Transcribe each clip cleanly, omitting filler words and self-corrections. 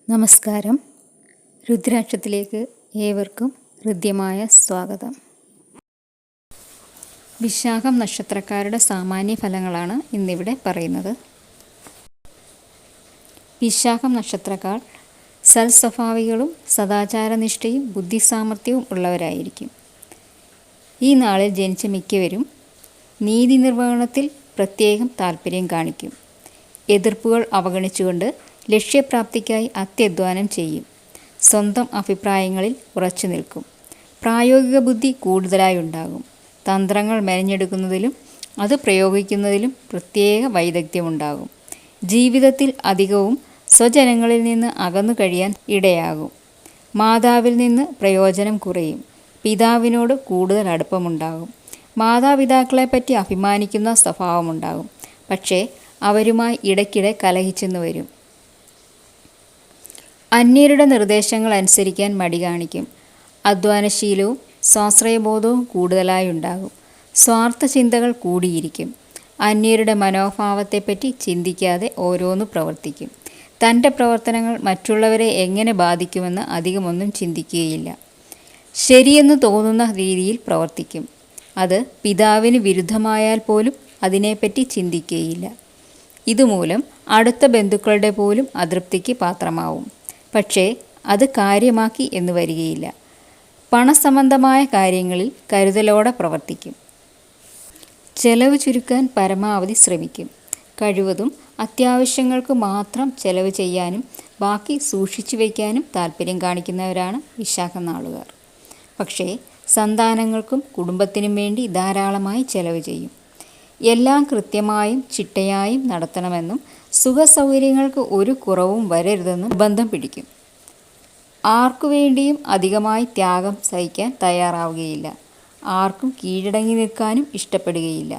നമസ്കാരം. രുദ്രാക്ഷത്തിലേക്ക് ഏവർക്കും ഹൃദ്യമായ സ്വാഗതം. വിശാഖം നക്ഷത്രക്കാരുടെ സാമാന്യ ഫലങ്ങളാണ് ഇന്നിവിടെ പറയുന്നത്. വിശാഖം നക്ഷത്രക്കാർ സൽസ്വഭാവികളും സദാചാരനിഷ്ഠയും ബുദ്ധിസാമർഥ്യവും ഉള്ളവരായിരിക്കും. ഈ നാളിൽ ജനിച്ച മിക്കവരും നീതി നിർവഹണത്തിൽ പ്രത്യേകം താൽപ്പര്യം കാണിക്കും. എതിർപ്പുകൾ അവഗണിച്ചുകൊണ്ട് ലക്ഷ്യപ്രാപ്തിക്കായി അത്യധ്വാനം ചെയ്യും. സ്വന്തം അഭിപ്രായങ്ങളിൽ ഉറച്ചു നിൽക്കും. പ്രായോഗിക ബുദ്ധി കൂടുതലായി ഉണ്ടാകും. തന്ത്രങ്ങൾ മെനഞ്ഞെടുക്കുന്നതിലും അത് പ്രയോഗിക്കുന്നതിലും പ്രത്യേക വൈദഗ്ധ്യമുണ്ടാകും. ജീവിതത്തിൽ അധികവും സ്വജനങ്ങളിൽ നിന്ന് അകന്നു കഴിയാൻ ഇടയാകും. മാതാവിൽ നിന്ന് പ്രയോജനം കുറയും. പിതാവിനോട് കൂടുതൽ അടുപ്പമുണ്ടാകും. മാതാപിതാക്കളെപ്പറ്റി അഭിമാനിക്കുന്ന സ്വഭാവമുണ്ടാകും. പക്ഷേ അവരുമായി ഇടയ്ക്കിടെ കലഹിച്ചെന്ന് വരും. അന്യരുടെ നിർദ്ദേശങ്ങൾ അനുസരിക്കാൻ മടി കാണിക്കും. അധ്വാനശീലവും സ്വാശ്രയബോധവും കൂടുതലായി ഉണ്ടാകും. സ്വാർത്ഥ ചിന്തകൾ കൂടിയിരിക്കും. അന്യരുടെ മനോഭാവത്തെപ്പറ്റി ചിന്തിക്കാതെ ഓരോന്ന് പ്രവർത്തിക്കും. തൻ്റെ പ്രവർത്തനങ്ങൾ മറ്റുള്ളവരെ എങ്ങനെ ബാധിക്കുമെന്ന് അധികമൊന്നും ചിന്തിക്കുകയില്ല. ശരിയെന്ന് തോന്നുന്ന രീതിയിൽ പ്രവർത്തിക്കും. അത് പിതാവിന് വിരുദ്ധമായാൽ പോലും അതിനെപ്പറ്റി ചിന്തിക്കുകയില്ല. ഇതുമൂലം അടുത്ത ബന്ധുക്കളുടെ പോലും അതൃപ്തിക്ക് പാത്രമാവും. പക്ഷേ അത് കാര്യമാക്കി എന്ന് വരികയില്ല. പണസംബന്ധമായ കാര്യങ്ങളിൽ കരുതലോടെ പ്രവർത്തിക്കും. ചെലവ് ചുരുക്കാൻ പരമാവധി ശ്രമിക്കും. കഴിവതും അത്യാവശ്യങ്ങൾക്ക് മാത്രം ചെലവ് ചെയ്യാനും ബാക്കി സൂക്ഷിച്ചു വയ്ക്കാനും താൽപ്പര്യം കാണിക്കുന്നവരാണ് വിശാഖം നാളുകാർ. പക്ഷേ സന്താനങ്ങൾക്കും കുടുംബത്തിനും വേണ്ടി ധാരാളമായി ചെലവ് ചെയ്യും. എല്ലാം കൃത്യമായും ചിട്ടയായും നടത്തണമെന്നും സുഖസൗകര്യങ്ങൾക്ക് ഒരു കുറവും വരരുതെന്നും നിർബന്ധം പിടിക്കും. ആർക്കുവേണ്ടിയും അധികമായി ത്യാഗം സഹിക്കാൻ തയ്യാറാവുകയില്ല. ആർക്കും കീഴടങ്ങി നിൽക്കാനും ഇഷ്ടപ്പെടുകയില്ല.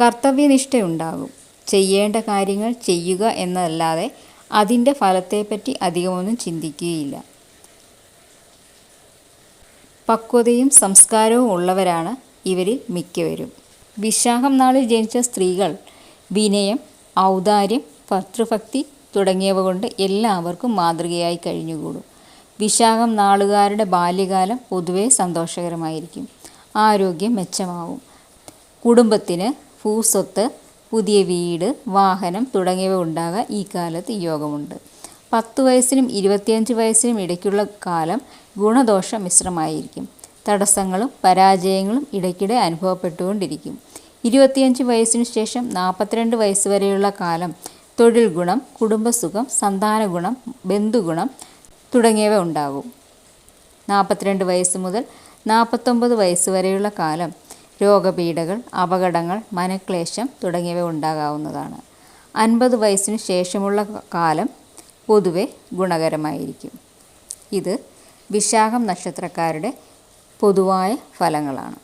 കർത്തവ്യനിഷ്ഠയുണ്ടാകും. ചെയ്യേണ്ട കാര്യങ്ങൾ ചെയ്യുക എന്നതല്ലാതെ അതിൻ്റെ ഫലത്തെപ്പറ്റി അധികമൊന്നും ചിന്തിക്കുകയില്ല. പക്വതയും സംസ്കാരവും ഉള്ളവരാണ് ഇവരിൽ മിക്കവരും. വിശാഖം നാളിൽ ജനിച്ച സ്ത്രീകൾ വിനയം, ഔദാര്യം, ഭർതൃഭക്തി തുടങ്ങിയവ കൊണ്ട് എല്ലാവർക്കും മാതൃകയായി കഴിഞ്ഞുകൂടും. വിശാഖം നാളുകാരുടെ ബാല്യകാലം പൊതുവെ സന്തോഷകരമായിരിക്കും. ആരോഗ്യം മെച്ചമാവും. കുടുംബത്തിന് ഭൂസ്വത്ത്, പുതിയ വീട്, വാഹനം തുടങ്ങിയവ ഉണ്ടാകാൻ ഈ കാലത്ത് യോഗമുണ്ട്. 10 വയസ്സിനും 25 വയസ്സിനും ഇടയ്ക്കുള്ള കാലം ഗുണദോഷ മിശ്രമായിരിക്കും. തടസ്സങ്ങളും പരാജയങ്ങളും ഇടയ്ക്കിടെ അനുഭവപ്പെട്ടുകൊണ്ടിരിക്കും. 25 വയസ്സിനു ശേഷം 42 വയസ്സ് വരെയുള്ള കാലം തൊഴിൽ ഗുണം, കുടുംബസുഖം, സന്താന ഗുണം, ബന്ധുഗുണം തുടങ്ങിയവ ഉണ്ടാകും. 42 വയസ്സ് മുതൽ 49 വയസ്സ് വരെയുള്ള കാലം രോഗപീഠകൾ, അപകടങ്ങൾ, മനക്ലേശം തുടങ്ങിയവ ഉണ്ടാകാവുന്നതാണ്. 50 വയസ്സിനു ശേഷമുള്ള കാലം പൊതുവെ ഗുണകരമായിരിക്കും. ഇത് വിശാഖം നക്ഷത്രക്കാരുടെ പൊതുവായ ഫലങ്ങളാണ്.